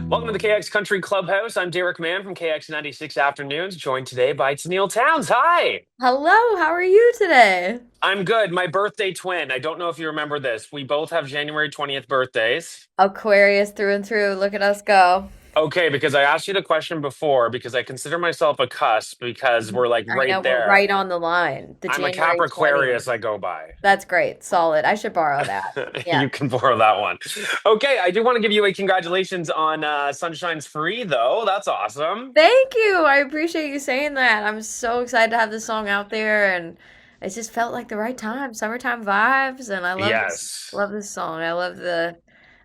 Welcome to the KXCountry Clubhouse. I'm Derek Mann from KX96 Afternoons, joined today by Tenille Townes. Hi! Hello, how are you today? I'm good. My birthday twin. I don't know if you remember this. We both have January 20th birthdays. Aquarius through and through. Look at us go. Okay, because I asked you the question before, because I consider myself a cusp because we're like I know right we're there. right on the line. The I'm a January 20th. Capricornus, I go by. That's great. Solid. I should borrow that. Yeah. You can borrow that one. Okay, I do want to give you a congratulations on Sunshine's Free, though. That's awesome. Thank you. I appreciate you saying that. I'm so excited to have this song out there and it just felt like the right time. Summertime vibes and I Yes. love this song. I love the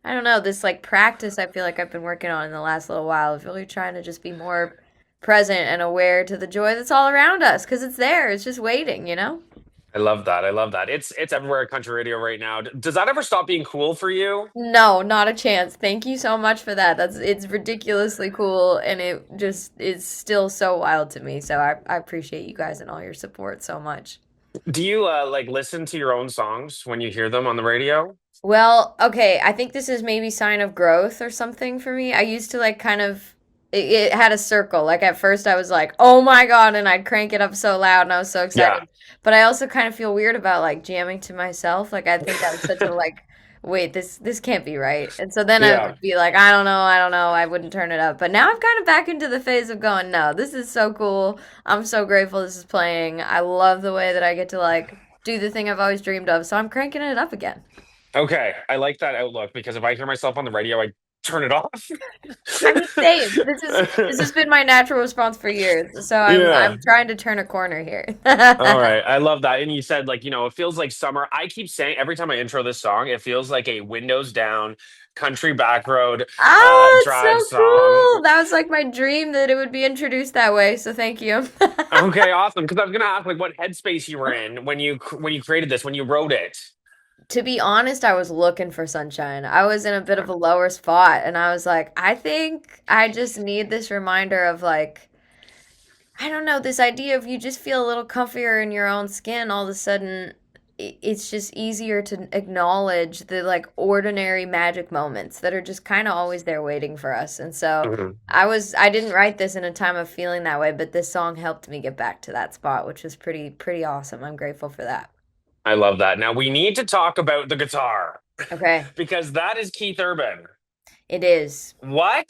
I don't know, this like practice I feel like I've been working on in the last little while of really trying to just be more present and aware to the joy that's all around us because it's there. It's just waiting, you know? I love that. I love that. It's everywhere at country radio right now. Does that ever stop being cool for you? No, not a chance. Thank you so much for that. It's ridiculously cool and it just is still so wild to me. So I appreciate you guys and all your support so much. Do you like listen to your own songs when you hear them on the radio? Well, okay, I think this is maybe sign of growth or something for me. I used to like kind of it had a circle. Like at first I was like, "Oh my God," and I'd crank it up so loud and I was so Yeah. excited. But I also kind of feel weird about like jamming to myself. Like I think that was such a like, wait, this can't be right. And so then I Yeah. would be like, I don't know. I wouldn't turn it up. But now I've kind of back into the phase of going, "No, this is so cool. I'm so grateful this is playing. I love the way that I get to like do the thing I've always dreamed of." So I'm cranking it up again. Okay. I like that outlook because if I hear myself on the radio, I turn it off. I mean, same. This has been my natural response for years. So Yeah. I'm trying to turn a corner here. All right. I love that. And you said like, it feels like summer. I keep saying every time I intro this song, it feels like a windows down country back road Oh, it's drive so song. cool. That was like my dream that it would be introduced that way. So thank you. Okay, awesome. Because I was gonna ask like what headspace you were in when you created this, when you wrote it. To be honest, I was looking for sunshine. I was in a bit of a lower spot and I was like, I think I just need this reminder of like I don't know, this idea of you just feel a little comfier in your own skin all of a sudden it's just easier to acknowledge the like ordinary magic moments that are just kind of always there waiting for us. And so Mhm. I didn't write this in a time of feeling that way, but this song helped me get back to that spot, which was pretty awesome. I'm grateful for that. I love that. Now we need to talk about the guitar Okay. because that is Keith Urban. It is. What?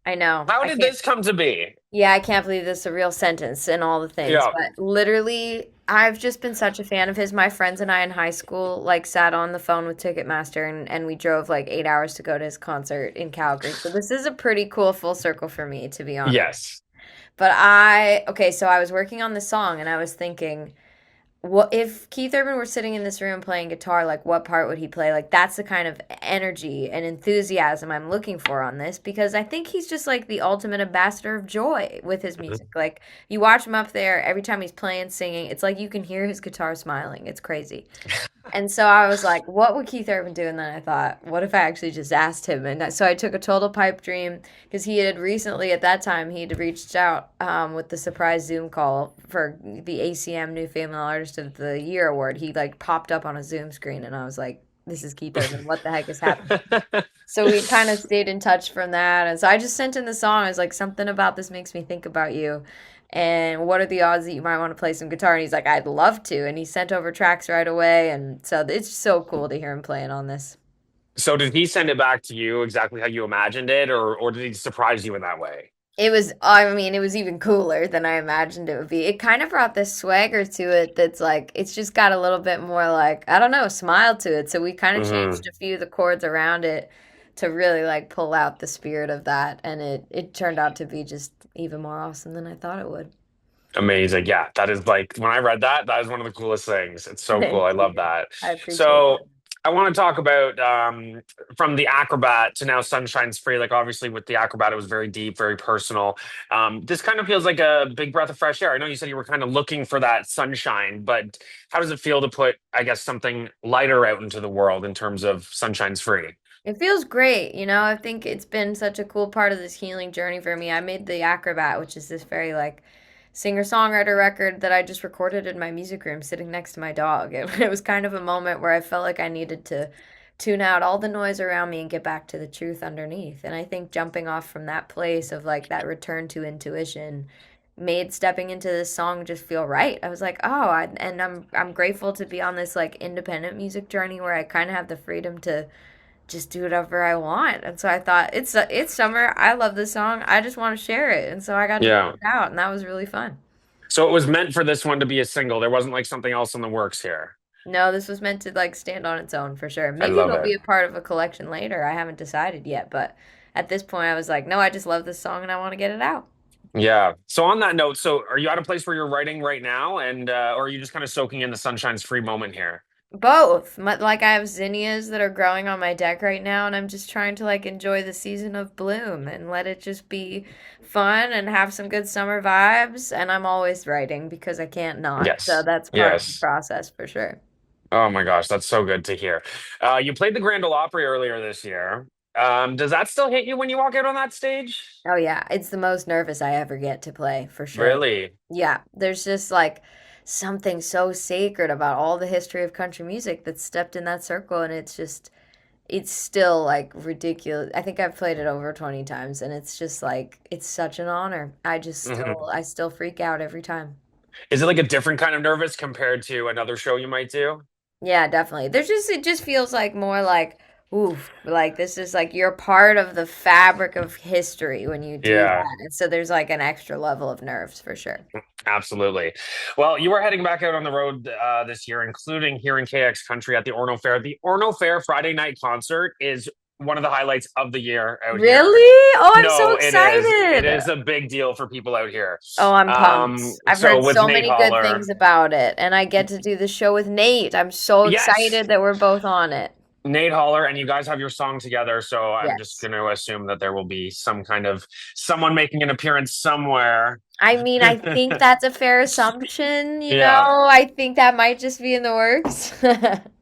I know. How I did can't this come to be? Yeah, I can't believe this is a real sentence and all the things, Yeah. but literally, I've just been such a fan of his. My friends and I in high school like sat on the phone with Ticketmaster and we drove like 8 hours to go to his concert in Calgary. So this is a pretty cool full circle for me, to be honest. Yes. But okay, so I was working on this song and I was thinking, what if Keith Urban were sitting in this room playing guitar, like what part would he play? Like that's the kind of energy and enthusiasm I'm looking for on this because I think he's just like the ultimate ambassador of joy with his Mhm. music. Like you watch him up there every time he's playing, singing, it's like you can hear his guitar smiling. It's crazy. And so I was like, what would Keith Urban do? And then I thought, what if I actually just asked him? And so I took a total pipe dream because he had recently, at that time, he had reached out with the surprise Zoom call for the ACM New Female Artist of the Year award. He like popped up on a Zoom screen, and I was like, this is Keith Urban. What the heck is happening? So we kind of stayed in touch from that. And so I just sent in the song. I was like, something about this makes me think about you. And what are the odds that you might want to play some guitar? And he's like, I'd love to. And he sent over tracks right away. And so it's so cool to hear him playing on this. So did he send it back to you exactly how you imagined it, or did he surprise you in that way? It was, I mean, it was even cooler than I imagined it would be. It kind of brought this swagger to it that's like, it's just got a little bit more like, I don't know, smile to it. So we kind of changed Hmm. a few of the chords around it to really like pull out the spirit of that. And it turned out to be just even more awesome than I thought it would. Amazing. Yeah, that is like when I read that, that is one of the coolest things. It's so cool. Thank I love you. that. I appreciate So that. I want to talk about from the acrobat to now Sunshine's Free. Like obviously with the acrobat, it was very deep, very personal. This kind of feels like a big breath of fresh air. I know you said you were kind of looking for that sunshine, but how does it feel to put, I guess, something lighter out into the world in terms of Sunshine's Free? It feels great, you know. I think it's been such a cool part of this healing journey for me. I made the Acrobat, which is this very like singer-songwriter record that I just recorded in my music room sitting next to my dog. It was kind of a moment where I felt like I needed to tune out all the noise around me and get back to the truth underneath. And I think jumping off from that place of like that return to intuition made stepping into this song just feel right. I was like, oh, and I'm grateful to be on this like independent music journey where I kind of have the freedom to just do whatever I want. And so I thought it's summer. I love this song. I just want to share it. And so I got to put Yeah. it out, and that was really fun. So it was meant for this one to be a single. There wasn't like something else in the works here. No, this was meant to like stand on its own for sure. I Maybe love it'll it. be a part of a collection later. I haven't decided yet, but at this point I was like, no, I just love this song and I want to get it out. Yeah. So on that note, so are you at a place where you're writing right now, and or are you just kind of soaking in the sunshine's free moment here? Both. Like I have zinnias that are growing on my deck right now, and I'm just trying to like enjoy the season of bloom and let it just be fun and have some good summer vibes. And I'm always writing because I can't not. So Yes. that's part of the Yes. process for sure. Oh my gosh, that's so good to hear. You played the Grand Ole Opry earlier this year. Does that still hit you when you walk out on that stage? Oh yeah, it's the most nervous I ever get to play for sure. Really? Yeah, there's just like something so sacred about all the history of country music that stepped in that circle, and it's still like ridiculous. I think I've played it over 20 times, and it's just like it's such an honor. Hmm. I still freak out every time. Is it like a different kind of nervous compared to another show you might do? Yeah, definitely. There's just it just feels like more like oof, like this is like you're part of the fabric of history when you do Yeah, that. And so there's like an extra level of nerves for sure. absolutely. Well, you are heading back out on the road this year, including here in KX Country at the Orono Fair. The Orono Fair Friday night concert is one of the highlights of the year out here. Really? Oh, I'm so No, it is. It excited. is a big deal for people out here. Oh, I'm pumped. I've So heard with so Nate many good Holler, things about it, and I get to do the show with Nate. I'm so yes, excited that we're both on it. Nate Holler, and you guys have your song together. So I'm just Yes. going to assume that there will be some kind of someone making an appearance somewhere. I mean, I think that's a fair assumption, you Yeah. know? I think that might just be in the works.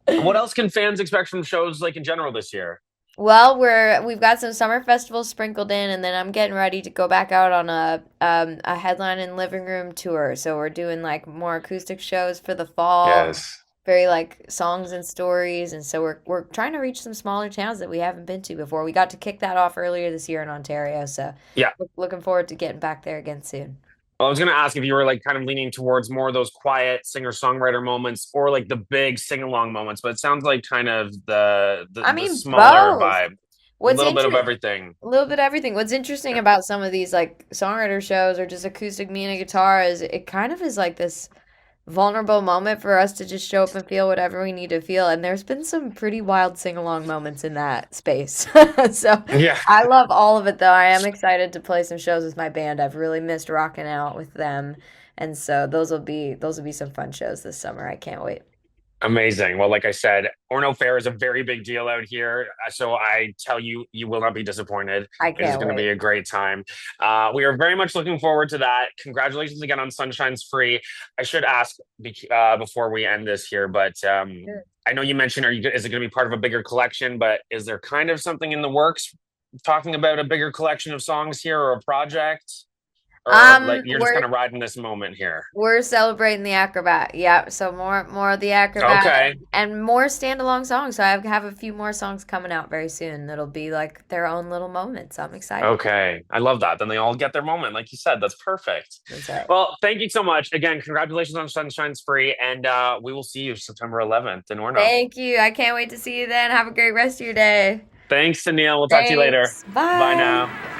What else can fans expect from shows like in general this year? Well, we've got some summer festivals sprinkled in, and then I'm getting ready to go back out on a headline and living room tour. So we're doing like more acoustic shows for the fall, Yes. very like songs and stories, and so we're trying to reach some smaller towns that we haven't been to before. We got to kick that off earlier this year in Ontario, so Yeah. looking forward to getting back there again soon. Well, I was going to ask if you were like kind of leaning towards more of those quiet singer-songwriter moments or like the big sing-along moments, but it sounds like kind of I the mean, smaller both. vibe, a What's little bit of interesting? everything. A little bit of everything. What's interesting Yeah. about some of these like songwriter shows or just acoustic me and a guitar is it kind of is like this vulnerable moment for us to just show up and feel whatever we need to feel. And there's been some pretty wild sing along moments in that space. So Yeah. I love all of it though. I am excited to play some shows with my band. I've really missed rocking out with them. And so those will be some fun shows this summer. I can't wait. Amazing. Well, like I said, Orno Fair is a very big deal out here. So I tell you, you will not be disappointed. I It is can't going to wait. be a great time. We are very much looking forward to that. Congratulations again on Sunshine's Free. I should ask before we end this here, but I know you mentioned, is it going to be part of a bigger collection? But is there kind of something in the works talking about a bigger collection of songs here or a project? Or like you're just kind We're of riding this moment here? We're celebrating the Acrobat. Yeah, so more of the Acrobat Okay. and more standalone songs. So I have a few more songs coming out very soon that'll be like their own little moments. I'm excited. Okay. I love that. Then they all get their moment. Like you said, that's perfect. That's right. Well, thank you so much. Again, congratulations on Sunshine's Free. And we will see you September 11th in Orno. Thank you. I can't wait to see you then. Have a great rest of your day. Thanks, Tenille. We'll talk to you later. Thanks. Bye Bye. now.